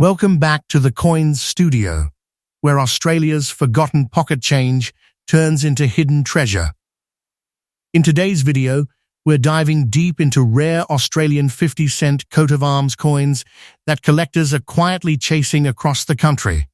Welcome back to the Coins Studio, where Australia's forgotten pocket change turns into hidden treasure. In today's video, we're diving deep into rare Australian 50-cent coat of arms coins that collectors are quietly chasing across the country.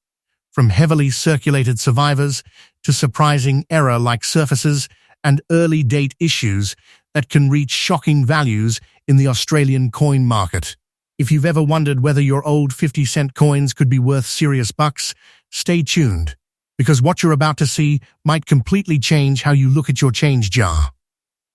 From heavily circulated survivors to surprising era-like surfaces and early-date issues that can reach shocking values in the Australian coin market. If you've ever wondered whether your old 50-cent coins could be worth serious bucks, stay tuned, because what you're about to see might completely change how you look at your change jar.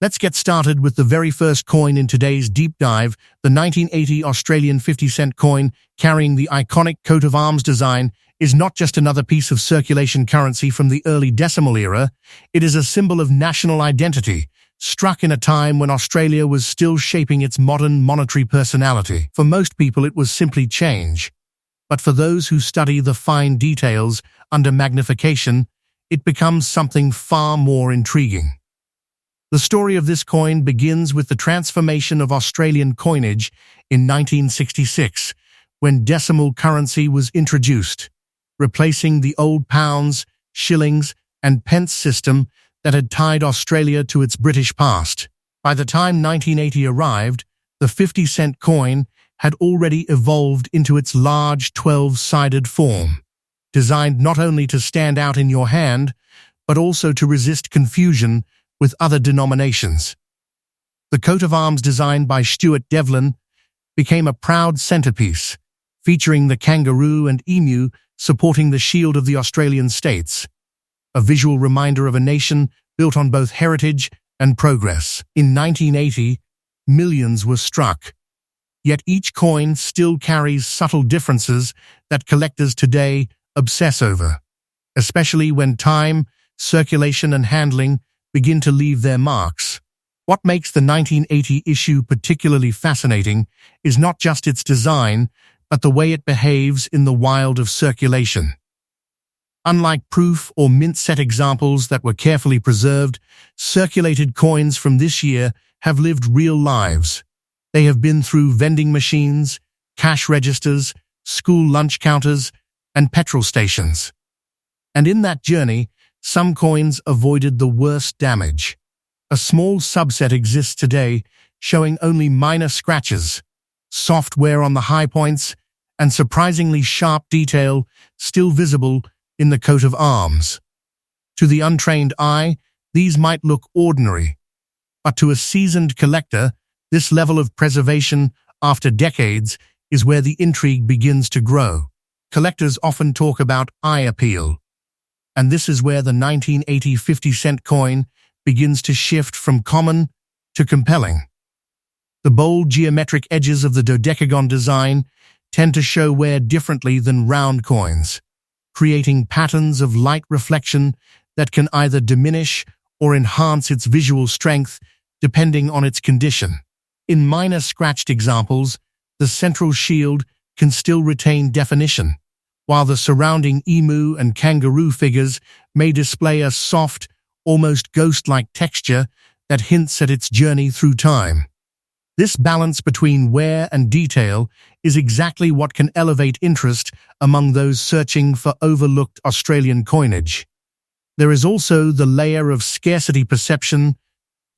Let's get started with the very first coin in today's deep dive, the 1980 Australian 50-cent coin carrying the iconic coat of arms design is not just another piece of circulation currency from the early decimal era, it is a symbol of national identity, struck in a time when Australia was still shaping its modern monetary personality. For most people, it was simply change. But for those who study the fine details under magnification, it becomes something far more intriguing. The story of this coin begins with the transformation of Australian coinage in 1966, when decimal currency was introduced, replacing the old pounds, shillings, and pence system that had tied Australia to its British past. By the time 1980 arrived, the 50-cent coin had already evolved into its large 12-sided form, designed not only to stand out in your hand, but also to resist confusion with other denominations. The coat of arms designed by Stuart Devlin became a proud centerpiece, featuring the kangaroo and emu supporting the shield of the Australian states, a visual reminder of a nation built on both heritage and progress. In 1980, millions were struck, yet each coin still carries subtle differences that collectors today obsess over, especially when time, circulation, and handling begin to leave their marks. What makes the 1980 issue particularly fascinating is not just its design, but the way it behaves in the wild of circulation. Unlike proof or mint set examples that were carefully preserved, circulated coins from this year have lived real lives. They have been through vending machines, cash registers, school lunch counters, and petrol stations. And in that journey, some coins avoided the worst damage. A small subset exists today, showing only minor scratches, soft wear on the high points, and surprisingly sharp detail still visible in the coat of arms. To the untrained eye, these might look ordinary, but to a seasoned collector, this level of preservation after decades is where the intrigue begins to grow. Collectors often talk about eye appeal, and this is where the 1980 50-cent coin begins to shift from common to compelling. The bold geometric edges of the dodecagon design tend to show wear differently than round coins, creating patterns of light reflection that can either diminish or enhance its visual strength depending on its condition. In minor scratched examples, the central shield can still retain definition, while the surrounding emu and kangaroo figures may display a soft, almost ghost-like texture that hints at its journey through time. This balance between wear and detail is exactly what can elevate interest among those searching for overlooked Australian coinage. There is also the layer of scarcity perception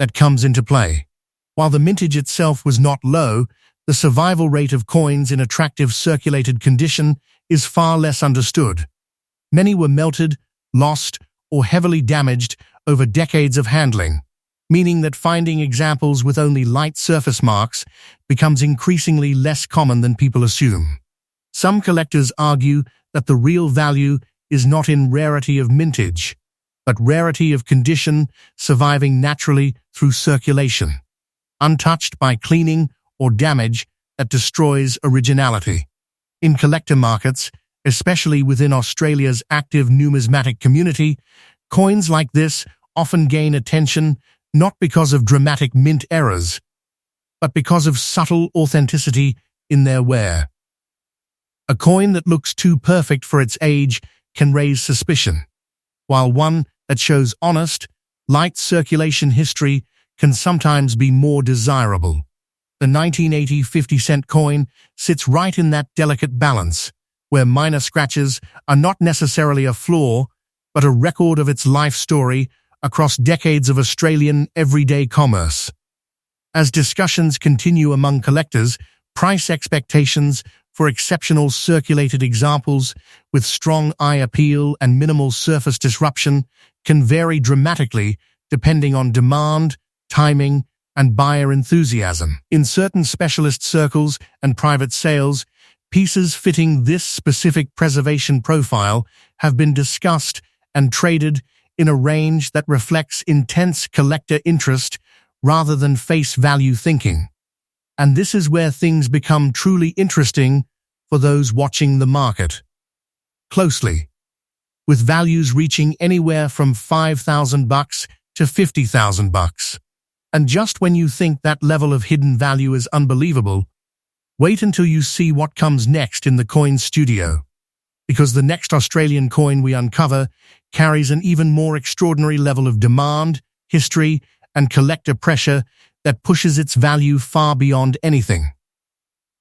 that comes into play. While the mintage itself was not low, the survival rate of coins in attractive circulated condition is far less understood. Many were melted, lost, or heavily damaged over decades of handling, meaning that finding examples with only light surface marks becomes increasingly less common than people assume. Some collectors argue that the real value is not in rarity of mintage, but rarity of condition surviving naturally through circulation, untouched by cleaning or damage that destroys originality. In collector markets, especially within Australia's active numismatic community, coins like this often gain attention not because of dramatic mint errors, but because of subtle authenticity in their wear. A coin that looks too perfect for its age can raise suspicion, while one that shows honest, light circulation history can sometimes be more desirable. The 1980 50-cent coin sits right in that delicate balance, where minor scratches are not necessarily a flaw, but a record of its life story across decades of Australian everyday commerce. As discussions continue among collectors, price expectations for exceptional circulated examples with strong eye appeal and minimal surface disruption can vary dramatically depending on demand, timing, and buyer enthusiasm. In certain specialist circles and private sales, pieces fitting this specific preservation profile have been discussed and traded in a range that reflects intense collector interest rather than face value thinking. And this is where things become truly interesting for those watching the market closely, with values reaching anywhere from $5,000 to $50,000. And just when you think that level of hidden value is unbelievable, wait until you see what comes next in the coin studio, because the next Australian coin we uncover carries an even more extraordinary level of demand, history, and collector pressure that pushes its value far beyond anything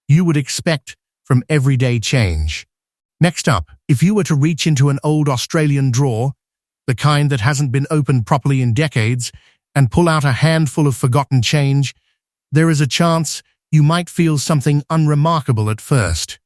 you would expect from everyday change. Next up, if you were to reach into an old Australian drawer, the kind that hasn't been opened properly in decades, and pull out a handful of forgotten change, there is a chance you might feel something unremarkable at first.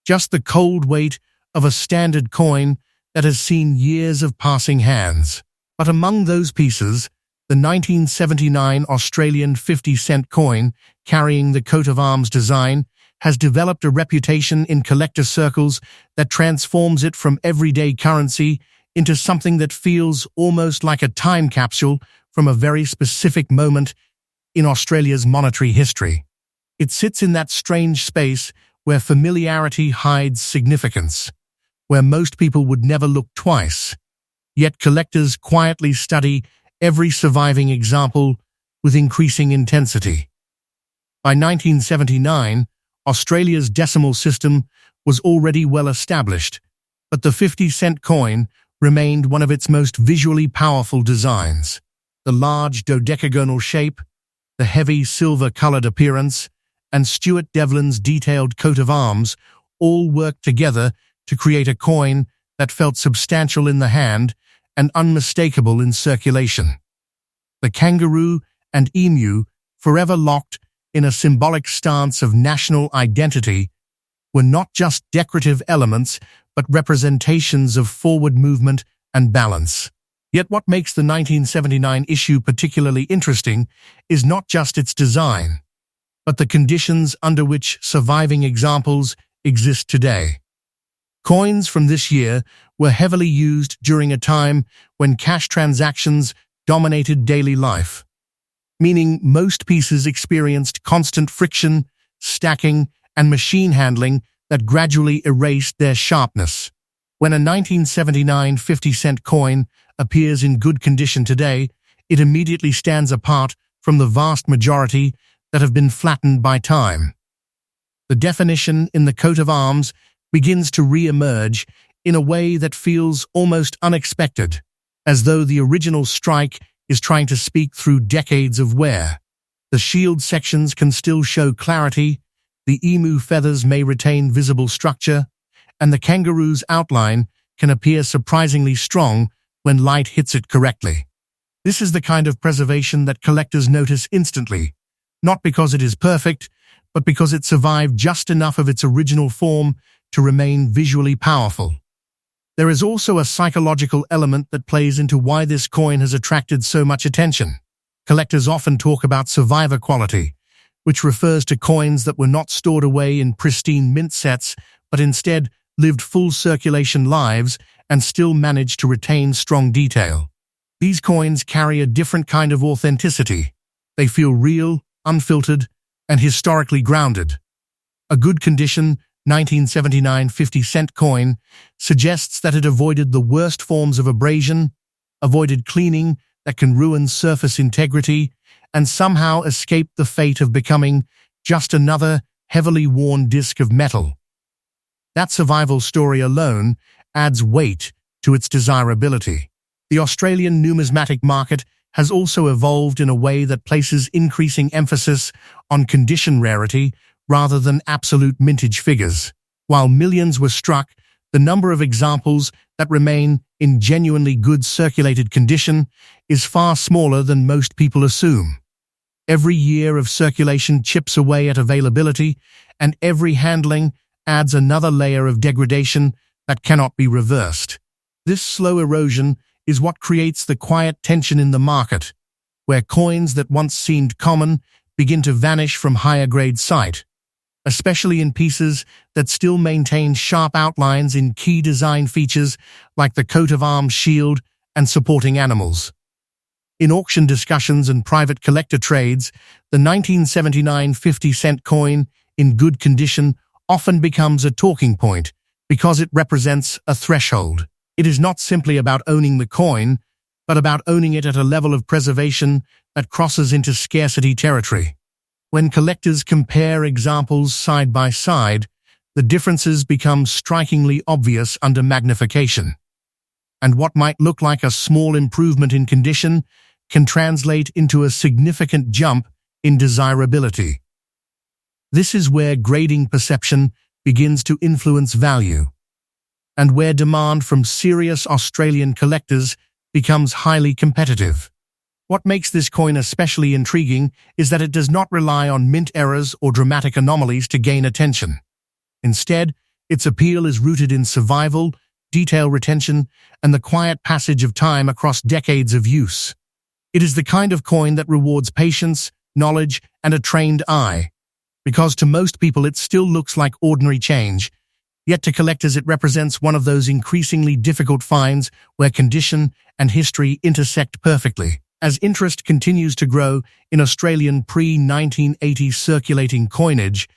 Just the cold weight of a standard coin that has seen years of passing hands. But among those pieces, the 1979 Australian 50-cent coin, carrying the coat of arms design, has developed a reputation in collector circles that transforms it from everyday currency into something that feels almost like a time capsule from a very specific moment in Australia's monetary history. It sits in that strange space where familiarity hides significance, where most people would never look twice, yet collectors quietly study every surviving example with increasing intensity. By 1979, Australia's decimal system was already well established, but the 50-cent coin remained one of its most visually powerful designs. The large dodecagonal shape, the heavy silver-colored appearance, and Stuart Devlin's detailed coat of arms all worked together to create a coin that felt substantial in the hand and unmistakable in circulation. The kangaroo and emu, forever locked in a symbolic stance of national identity, were not just decorative elements but representations of forward movement and balance. Yet what makes the 1979 issue particularly interesting is not just its design, but the conditions under which surviving examples exist today. Coins from this year were heavily used during a time when cash transactions dominated daily life, meaning most pieces experienced constant friction, stacking, and machine handling that gradually erased their sharpness. When a 1979 50-cent coin appears in good condition today, it immediately stands apart from the vast majority that have been flattened by time. The definition in the coat of arms begins to re-emerge in a way that feels almost unexpected, as though the original strike is trying to speak through decades of wear. The shield sections can still show clarity, the emu feathers may retain visible structure, and the kangaroo's outline can appear surprisingly strong when light hits it correctly. This is the kind of preservation that collectors notice instantly, not because it is perfect, but because it survived just enough of its original form to remain visually powerful. There is also a psychological element that plays into why this coin has attracted so much attention. Collectors often talk about survivor quality, which refers to coins that were not stored away in pristine mint sets, but instead lived full circulation lives and still managed to retain strong detail. These coins carry a different kind of authenticity. They feel real, unfiltered, and historically grounded. A good condition 1979 50-cent coin suggests that it avoided the worst forms of abrasion, avoided cleaning that can ruin surface integrity, and somehow escaped the fate of becoming just another heavily worn disc of metal. That survival story alone adds weight to its desirability. The Australian numismatic market has also evolved in a way that places increasing emphasis on condition rarity rather than absolute mintage figures. While millions were struck, the number of examples that remain in genuinely good circulated condition is far smaller than most people assume. Every year of circulation chips away at availability, and every handling adds another layer of degradation that cannot be reversed. This slow erosion is what creates the quiet tension in the market, where coins that once seemed common begin to vanish from higher-grade sight, especially in pieces that still maintain sharp outlines in key design features like the coat of arms shield and supporting animals. In auction discussions and private collector trades, the 1979 50-cent coin in good condition often becomes a talking point because it represents a threshold. It is not simply about owning the coin, but about owning it at a level of preservation that crosses into scarcity territory. When collectors compare examples side by side, the differences become strikingly obvious under magnification. And what might look like a small improvement in condition can translate into a significant jump in desirability. This is where grading perception begins to influence value, and where demand from serious Australian collectors becomes highly competitive. What makes this coin especially intriguing is that it does not rely on mint errors or dramatic anomalies to gain attention. Instead, its appeal is rooted in survival, detail retention, and the quiet passage of time across decades of use. It is the kind of coin that rewards patience, knowledge, and a trained eye, because to most people it still looks like ordinary change, yet to collectors it represents one of those increasingly difficult finds where condition and history intersect perfectly. As interest continues to grow in Australian pre-1980 circulating coinage,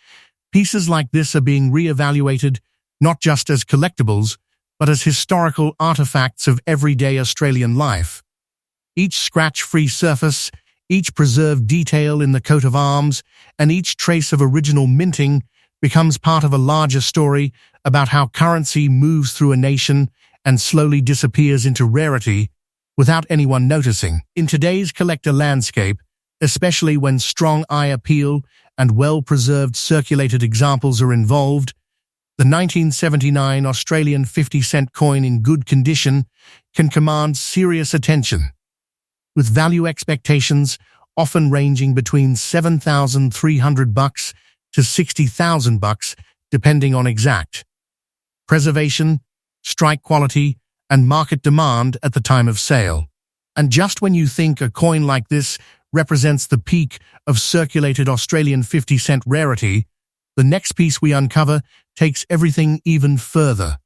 pieces like this are being re-evaluated not just as collectibles, but as historical artifacts of everyday Australian life. Each scratch-free surface, each preserved detail in the coat of arms, and each trace of original minting becomes part of a larger story about how currency moves through a nation and slowly disappears into rarity without anyone noticing. In today's collector landscape, especially when strong eye appeal and well-preserved circulated examples are involved, the 1979 Australian 50-cent coin in good condition can command serious attention, with value expectations often ranging between $7,300 to $60,000 depending on exact preservation, strike quality, and market demand at the time of sale. And just when you think a coin like this represents the peak of circulated Australian 50-cent rarity, the next piece we uncover takes everything even further,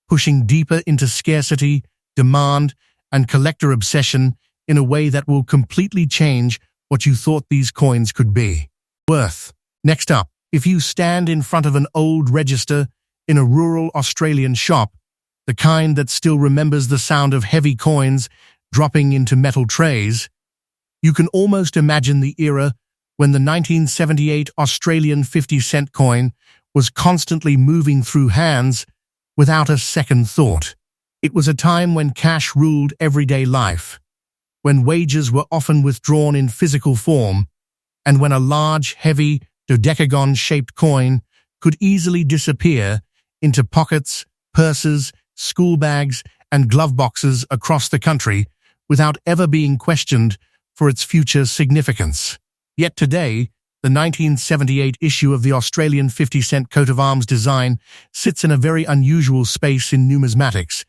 pushing deeper into scarcity, demand, and collector obsession in a way that will completely change what you thought these coins could be. Worth. Next up, if you stand in front of an old register in a rural Australian shop, the kind that still remembers the sound of heavy coins dropping into metal trays, you can almost imagine the era when the 1978 Australian 50-cent coin was constantly moving through hands without a second thought. It was a time when cash ruled everyday life, when wages were often withdrawn in physical form, and when a large, heavy, dodecagon-shaped coin could easily disappear into pockets, purses, school bags, and glove boxes across the country without ever being questioned for its future significance. Yet today, the 1978 issue of the Australian 50-cent coat of arms design sits in a very unusual space in numismatics,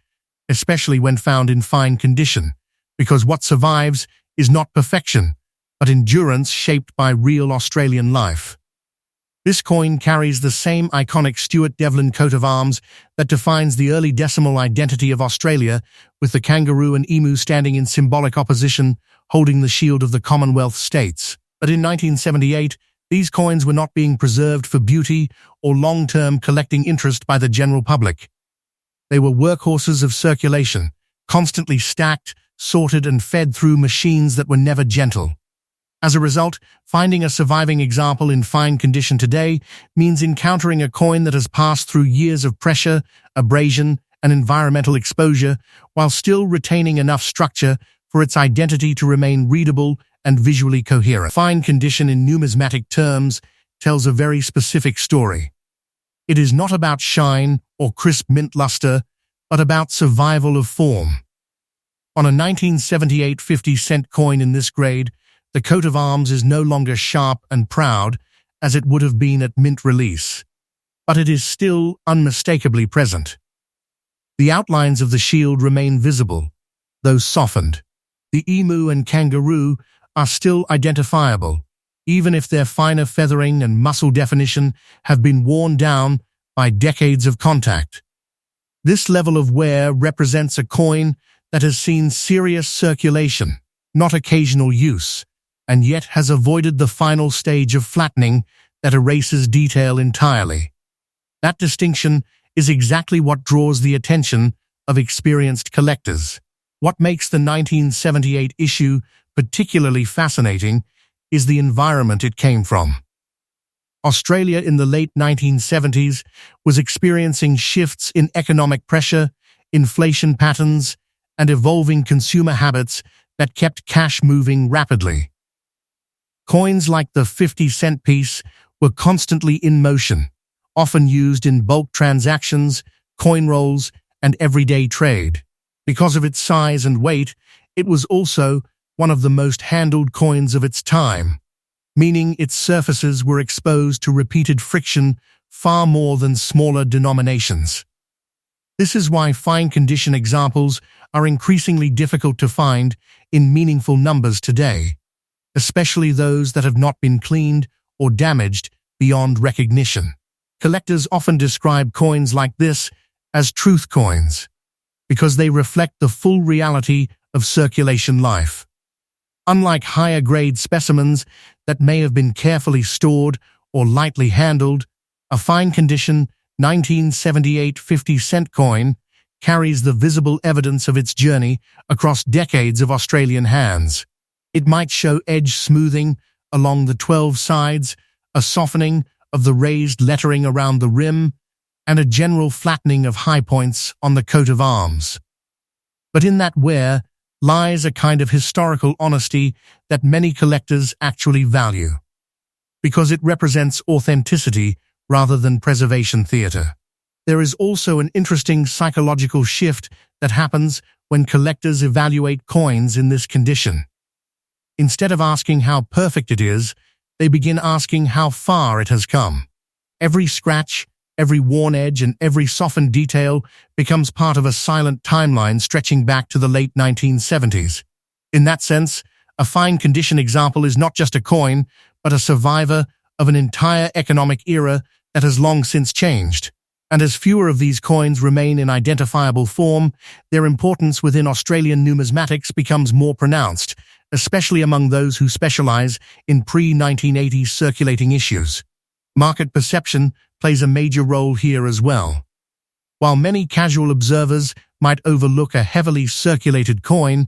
especially when found in fine condition, because what survives is not perfection, but endurance shaped by real Australian life. This coin carries the same iconic Stuart Devlin coat of arms that defines the early decimal identity of Australia, with the kangaroo and emu standing in symbolic opposition, holding the shield of the Commonwealth states. But in 1978, these coins were not being preserved for beauty or long-term collecting interest by the general public. They were workhorses of circulation, constantly stacked, sorted, and fed through machines that were never gentle. As a result, finding a surviving example in fine condition today means encountering a coin that has passed through years of pressure, abrasion, and environmental exposure, while still retaining enough structure for its identity to remain readable and visually coherent. Fine condition in numismatic terms tells a very specific story. It is not about shine or crisp mint luster, but about survival of form. On a 1978 50-cent coin in this grade, the coat of arms is no longer sharp and proud as it would have been at mint release, but it is still unmistakably present. The outlines of the shield remain visible, though softened. The emu and kangaroo are still identifiable, even if their finer feathering and muscle definition have been worn down by decades of contact. This level of wear represents a coin that has seen serious circulation, not occasional use, and yet has avoided the final stage of flattening that erases detail entirely. That distinction is exactly what draws the attention of experienced collectors. What makes the 1978 issue particularly fascinating is the environment it came from. Australia in the late 1970s was experiencing shifts in economic pressure, inflation patterns, and evolving consumer habits that kept cash moving rapidly. Coins like the 50-cent piece were constantly in motion, often used in bulk transactions, coin rolls, and everyday trade. Because of its size and weight, it was also one of the most handled coins of its time, meaning its surfaces were exposed to repeated friction far more than smaller denominations. This is why fine-condition examples are increasingly difficult to find in meaningful numbers today, especially those that have not been cleaned or damaged beyond recognition. Collectors often describe coins like this as truth coins, because they reflect the full reality of circulation life. Unlike higher-grade specimens that may have been carefully stored or lightly handled, a fine-condition 1978 50-cent coin carries the visible evidence of its journey across decades of Australian hands. It might show edge smoothing along the 12 sides, a softening of the raised lettering around the rim, and a general flattening of high points on the coat of arms. But in that wear lies a kind of historical honesty that many collectors actually value, because it represents authenticity rather than preservation theater. There is also an interesting psychological shift that happens when collectors evaluate coins in this condition. Instead of asking how perfect it is, they begin asking how far it has come. Every scratch, every worn edge, and every softened detail becomes part of a silent timeline stretching back to the late 1970s. In that sense, a fine-condition example is not just a coin, but a survivor of an entire economic era that has long since changed. And as fewer of these coins remain in identifiable form, their importance within Australian numismatics becomes more pronounced, especially among those who specialize in pre-1980s circulating issues. Market perception plays a major role here as well. While many casual observers might overlook a heavily circulated coin,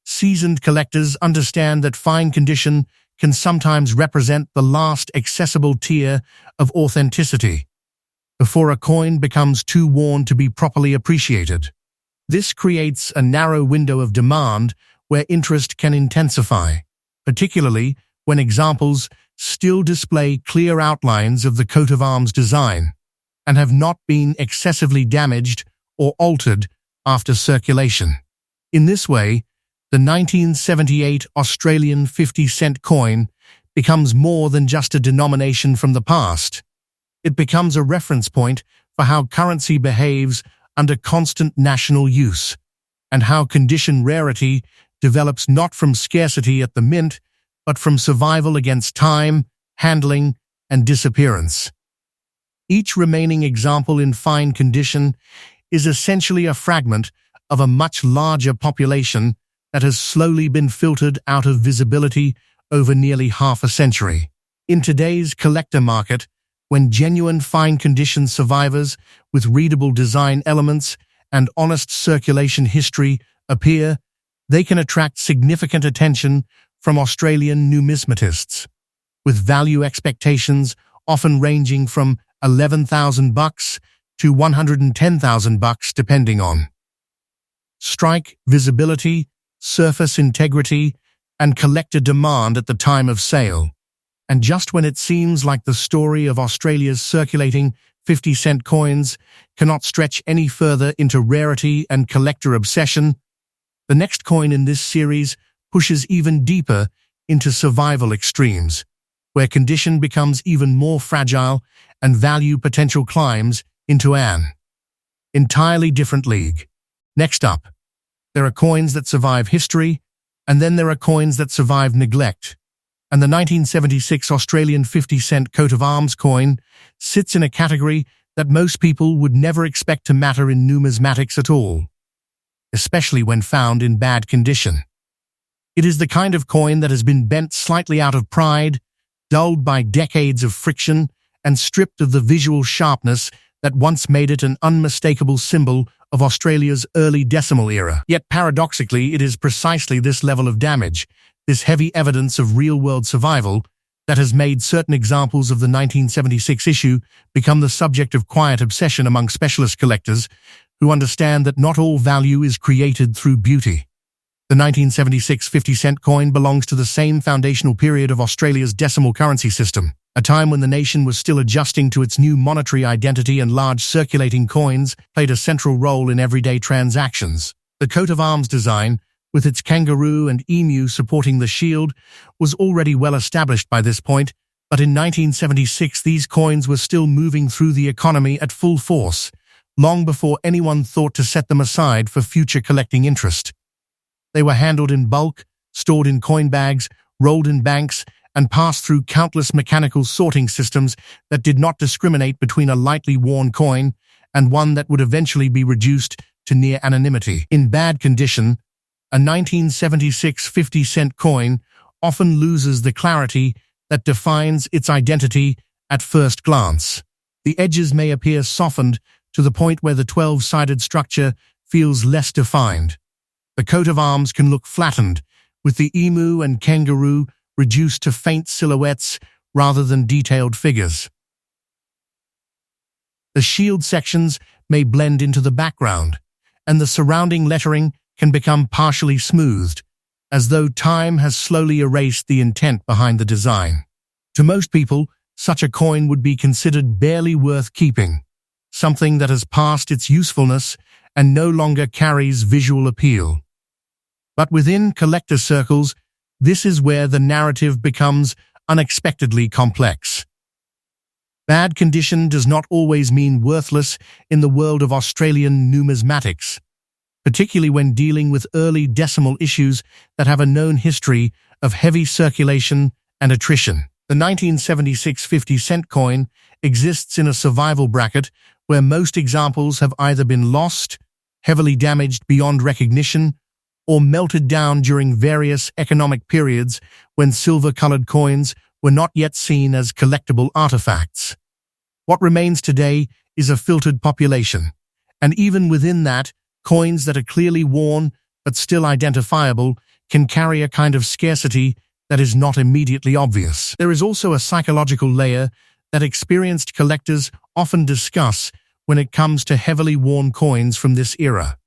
seasoned collectors understand that fine condition can sometimes represent the last accessible tier of authenticity, before a coin becomes too worn to be properly appreciated. This creates a narrow window of demand where interest can intensify, particularly when examples still display clear outlines of the coat of arms design and have not been excessively damaged or altered after circulation. In this way, the 1978 Australian 50-cent coin becomes more than just a denomination from the past. It becomes a reference point for how currency behaves under constant national use, and how condition rarity develops not from scarcity at the mint, but from survival against time, handling, and disappearance. Each remaining example in fine condition is essentially a fragment of a much larger population that has slowly been filtered out of visibility over nearly half a century. In today's collector market, when genuine fine-condition survivors with readable design elements and honest circulation history appear, they can attract significant attention from Australian numismatists, with value expectations often ranging from $11,000 to $110,000 depending on strike visibility, surface integrity, and collector demand at the time of sale. And just when it seems like the story of Australia's circulating 50-cent coins cannot stretch any further into rarity and collector obsession, the next coin in this series pushes even deeper into survival extremes, where condition becomes even more fragile and value potential climbs into an entirely different league. Next up, there are coins that survive history, and then there are coins that survive neglect. And the 1976 Australian 50-cent coat of arms coin sits in a category that most people would never expect to matter in numismatics at all, especially when found in bad condition. It is the kind of coin that has been bent slightly out of pride, dulled by decades of friction, and stripped of the visual sharpness that once made it an unmistakable symbol of Australia's early decimal era. Yet paradoxically, it is precisely this level of damage, this heavy evidence of real-world survival, that has made certain examples of the 1976 issue become the subject of quiet obsession among specialist collectors who understand that not all value is created through beauty. The 1976 50-cent coin belongs to the same foundational period of Australia's decimal currency system, a time when the nation was still adjusting to its new monetary identity and large circulating coins played a central role in everyday transactions. The coat of arms design, with its kangaroo and emu supporting the shield, was already well established by this point, but in 1976 these coins were still moving through the economy at full force, long before anyone thought to set them aside for future collecting interest. They were handled in bulk, stored in coin bags, rolled in banks, and passed through countless mechanical sorting systems that did not discriminate between a lightly worn coin and one that would eventually be reduced to near anonymity. In bad condition, a 1976 50-cent coin often loses the clarity that defines its identity at first glance. The edges may appear softened to the point where the 12-sided structure feels less defined. The coat of arms can look flattened, with the emu and kangaroo reduced to faint silhouettes rather than detailed figures. The shield sections may blend into the background, and the surrounding lettering can become partially smoothed, as though time has slowly erased the intent behind the design. To most people, such a coin would be considered barely worth keeping, something that has passed its usefulness and no longer carries visual appeal. But within collector circles, this is where the narrative becomes unexpectedly complex. Bad condition does not always mean worthless in the world of Australian numismatics, particularly when dealing with early decimal issues that have a known history of heavy circulation and attrition. The 1976 50-cent coin exists in a survival bracket where most examples have either been lost, heavily damaged beyond recognition, or melted down during various economic periods when silver-colored coins were not yet seen as collectible artifacts. What remains today is a filtered population, and even within that, coins that are clearly worn but still identifiable can carry a kind of scarcity that is not immediately obvious. There is also a psychological layer that experienced collectors often discuss when it comes to heavily worn coins from this era.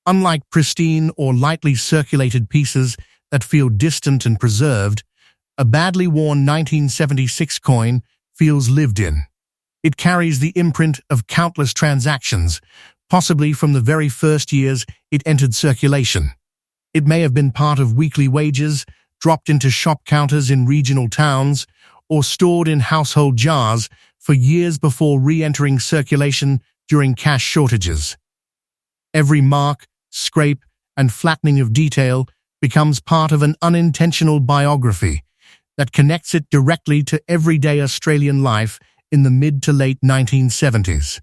Unlike pristine or lightly circulated pieces that feel distant and preserved, a badly worn 1976 coin feels lived in. It carries the imprint of countless transactions, possibly from the very first years it entered circulation. It may have been part of weekly wages, dropped into shop counters in regional towns, or stored in household jars for years before re-entering circulation during cash shortages. Every mark, scrape, and flattening of detail becomes part of an unintentional biography that connects it directly to everyday Australian life in the mid to late 1970s.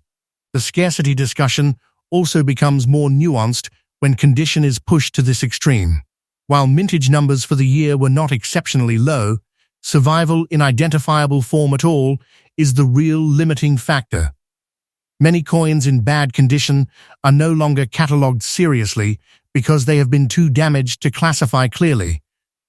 The scarcity discussion also becomes more nuanced when condition is pushed to this extreme. While mintage numbers for the year were not exceptionally low, survival in identifiable form at all is the real limiting factor. Many coins in bad condition are no longer catalogued seriously because they have been too damaged to classify clearly,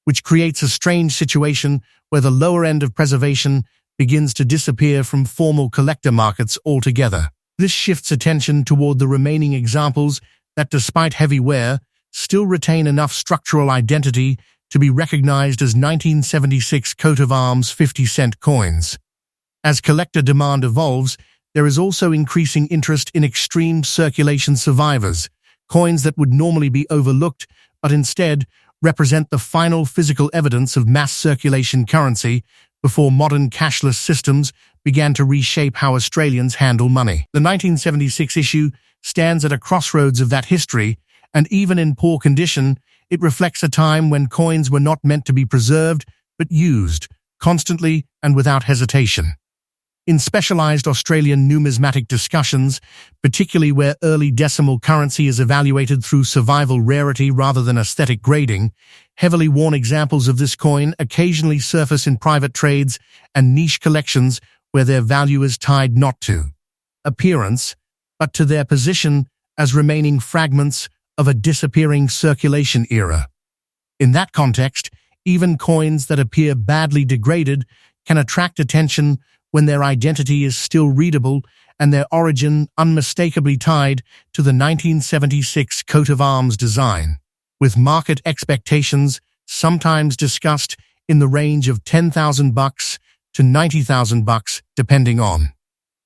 which creates a strange situation where the lower end of preservation begins to disappear from formal collector markets altogether. This shifts attention toward the remaining examples that, despite heavy wear, still retain enough structural identity to be recognized as 1976 coat of arms 50-cent coins. As collector demand evolves, there is also increasing interest in extreme circulation survivors, coins that would normally be overlooked but instead represent the final physical evidence of mass circulation currency before modern cashless systems began to reshape how Australians handle money. The 1976 issue stands at a crossroads of that history, and even in poor condition, it reflects a time when coins were not meant to be preserved but used, constantly and without hesitation. In specialized Australian numismatic discussions, particularly where early decimal currency is evaluated through survival rarity rather than aesthetic grading, heavily worn examples of this coin occasionally surface in private trades and niche collections where their value is tied not to appearance, but to their position as remaining fragments of a disappearing circulation era. In that context, even coins that appear badly degraded can attract attention when their identity is still readable and their origin unmistakably tied to the 1976 coat of arms design, with market expectations sometimes discussed in the range of $10,000 to $90,000 depending on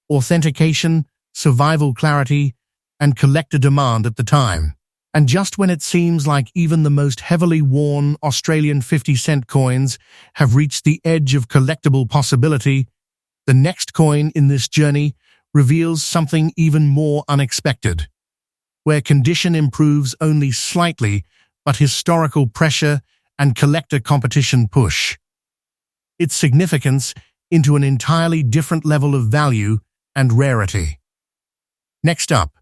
authentication, survival clarity, and collector demand at the time. And just when it seems like even the most heavily worn Australian 50-cent coins have reached the edge of collectible possibility, the next coin in this journey reveals something even more unexpected, where condition improves only slightly, but historical pressure and collector competition push its significance into an entirely different level of value and rarity. Next up,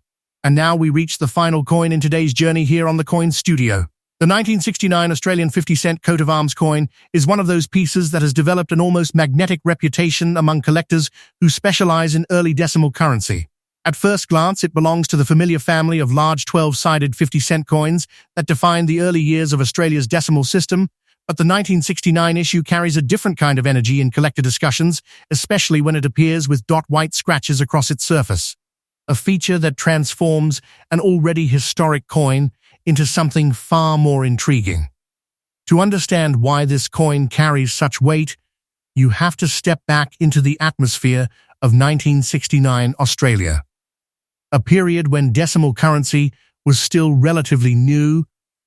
and now we reach the final coin in today's journey here on the Coin Studio. The 1969 Australian 50-cent coat of arms coin is one of those pieces that has developed an almost magnetic reputation among collectors who specialize in early decimal currency. At first glance, it belongs to the familiar family of large 12-sided 50-cent coins that defined the early years of Australia's decimal system, but the 1969 issue carries a different kind of energy in collector discussions, especially when it appears with white scratches across its surface, a feature that transforms an already historic coin into something far more intriguing. To understand why this coin carries such weight, you have to step back into the atmosphere of 1969 Australia, a period when decimal currency was still relatively new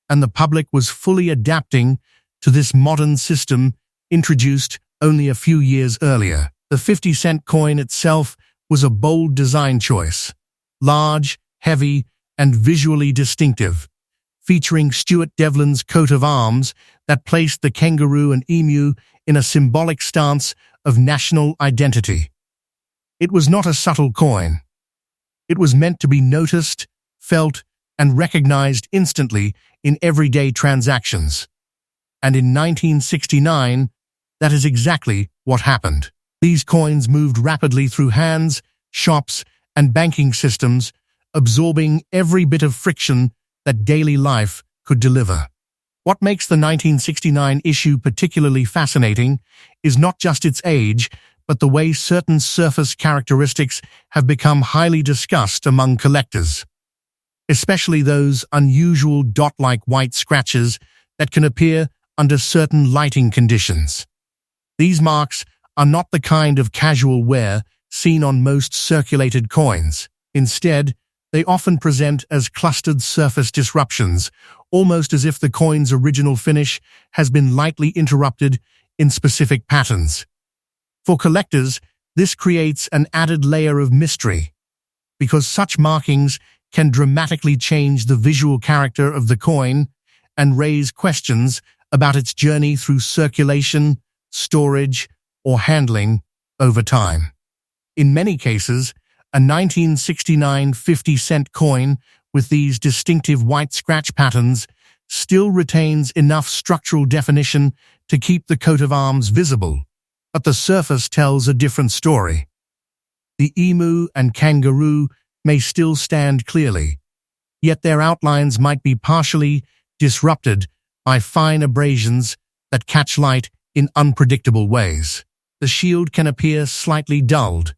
and the public was fully adapting to this modern system introduced only a few years earlier. The 50-cent coin itself was a bold design choice, large, heavy, and visually distinctive, featuring Stuart Devlin's coat of arms that placed the kangaroo and emu in a symbolic stance of national identity. It was not a subtle coin. It was meant to be noticed, felt, and recognized instantly in everyday transactions. And in 1969, that is exactly what happened. These coins moved rapidly through hands, shops, and banking systems, absorbing every bit of friction that daily life could deliver. What makes the 1969 issue particularly fascinating is not just its age, but the way certain surface characteristics have become highly discussed among collectors, especially those unusual dot-like white scratches that can appear under certain lighting conditions. These marks are not the kind of casual wear seen on most circulated coins. Instead, they often present as clustered surface disruptions, almost as if the coin's original finish has been lightly interrupted in specific patterns. For collectors, this creates an added layer of mystery, because such markings can dramatically change the visual character of the coin and raise questions about its journey through circulation, storage, or handling over time. In many cases, a 1969 50-cent coin with these distinctive white scratch patterns still retains enough structural definition to keep the coat of arms visible, but the surface tells a different story. The emu and kangaroo may still stand clearly, yet their outlines might be partially disrupted by fine abrasions that catch light in unpredictable ways. The shield can appear slightly dulled,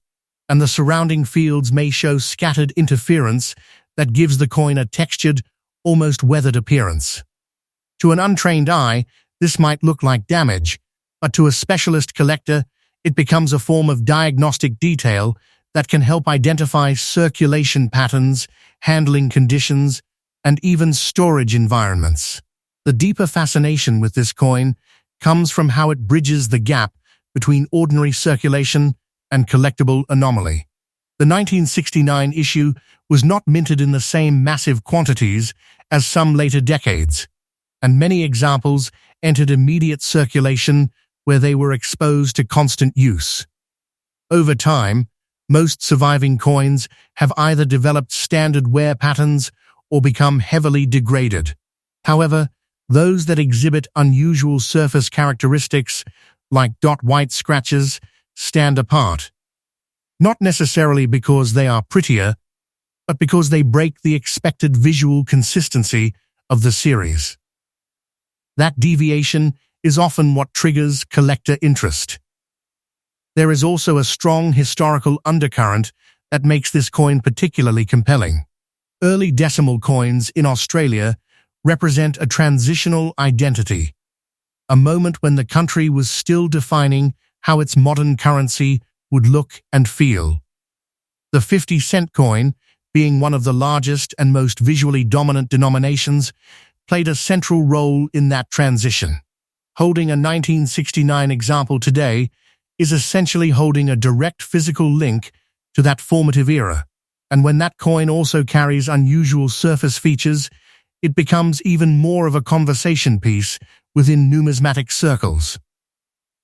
and the surrounding fields may show scattered interference that gives the coin a textured, almost weathered appearance. To an untrained eye, this might look like damage, but to a specialist collector, it becomes a form of diagnostic detail that can help identify circulation patterns, handling conditions, and even storage environments. The deeper fascination with this coin comes from how it bridges the gap between ordinary circulation and collectible anomaly. The 1969 issue was not minted in the same massive quantities as some later decades, and many examples entered immediate circulation where they were exposed to constant use. Over time, most surviving coins have either developed standard wear patterns or become heavily degraded. However, those that exhibit unusual surface characteristics, like dot white scratches, stand apart. Not necessarily because they are prettier, but because they break the expected visual consistency of the series. That deviation is often what triggers collector interest. There is also a strong historical undercurrent that makes this coin particularly compelling. Early decimal coins in Australia represent a transitional identity, a moment when the country was still defining how its modern currency would look and feel. The 50-cent coin, being one of the largest and most visually dominant denominations, played a central role in that transition. Holding a 1969 example today is essentially holding a direct physical link to that formative era. And when that coin also carries unusual surface features, it becomes even more of a conversation piece within numismatic circles.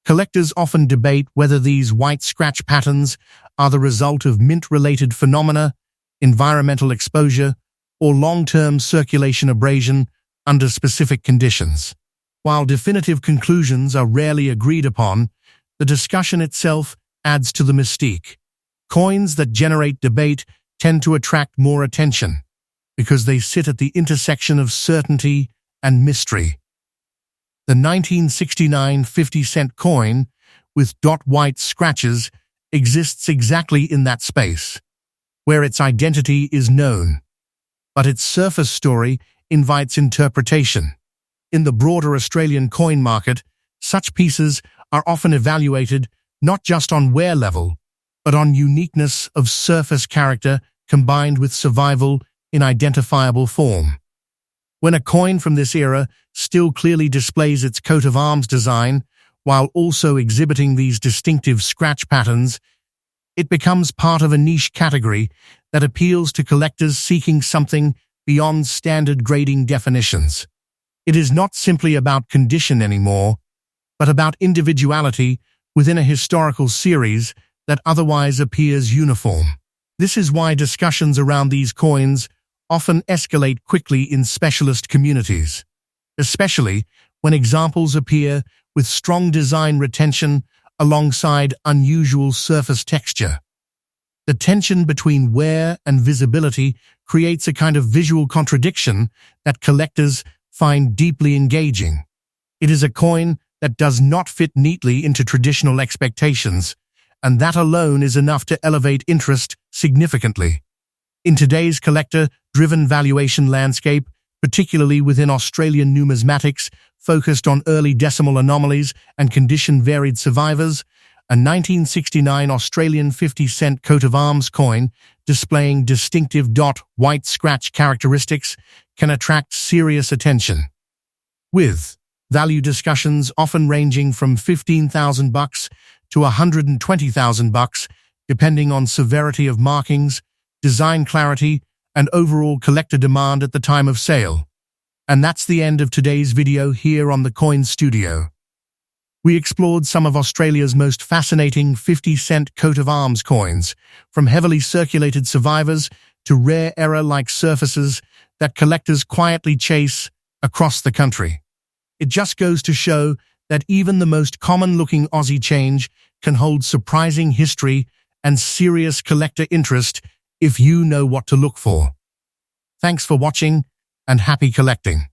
Collectors often debate whether these white scratch patterns are the result of mint-related phenomena, environmental exposure, or long-term circulation abrasion under specific conditions. While definitive conclusions are rarely agreed upon, the discussion itself adds to the mystique. Coins that generate debate tend to attract more attention because they sit at the intersection of certainty and mystery. The 1969 50-cent coin with dot white scratches exists exactly in that space, where its identity is known, but its surface story invites interpretation. In the broader Australian coin market, such pieces are often evaluated not just on wear level, but on uniqueness of surface character combined with survival in identifiable form. When a coin from this era still clearly displays its coat of arms design, while also exhibiting these distinctive scratch patterns, it becomes part of a niche category that appeals to collectors seeking something beyond standard grading definitions. It is not simply about condition anymore, but about individuality within a historical series that otherwise appears uniform. This is why discussions around these coins often escalate quickly in specialist communities, especially when examples appear with strong design retention alongside unusual surface texture. The tension between wear and visibility creates a kind of visual contradiction that collectors find deeply engaging. It is a coin that does not fit neatly into traditional expectations, and that alone is enough to elevate interest significantly. In today's collector-driven valuation landscape, particularly within Australian numismatics focused on early decimal anomalies and condition-varied survivors, a 1969 Australian 50-cent coat of arms coin displaying distinctive dot white scratch characteristics can attract serious attention. With value discussions often ranging from $15,000 to $120,000, depending on severity of markings, design clarity, and overall collector demand at the time of sale. And that's the end of today's video here on the Coin Studio. We explored some of Australia's most fascinating 50-cent coat of arms coins, from heavily circulated survivors to rare era-like surfaces that collectors quietly chase across the country. It just goes to show that even the most common-looking Aussie change can hold surprising history and serious collector interest if you know what to look for. Thanks for watching, and happy collecting.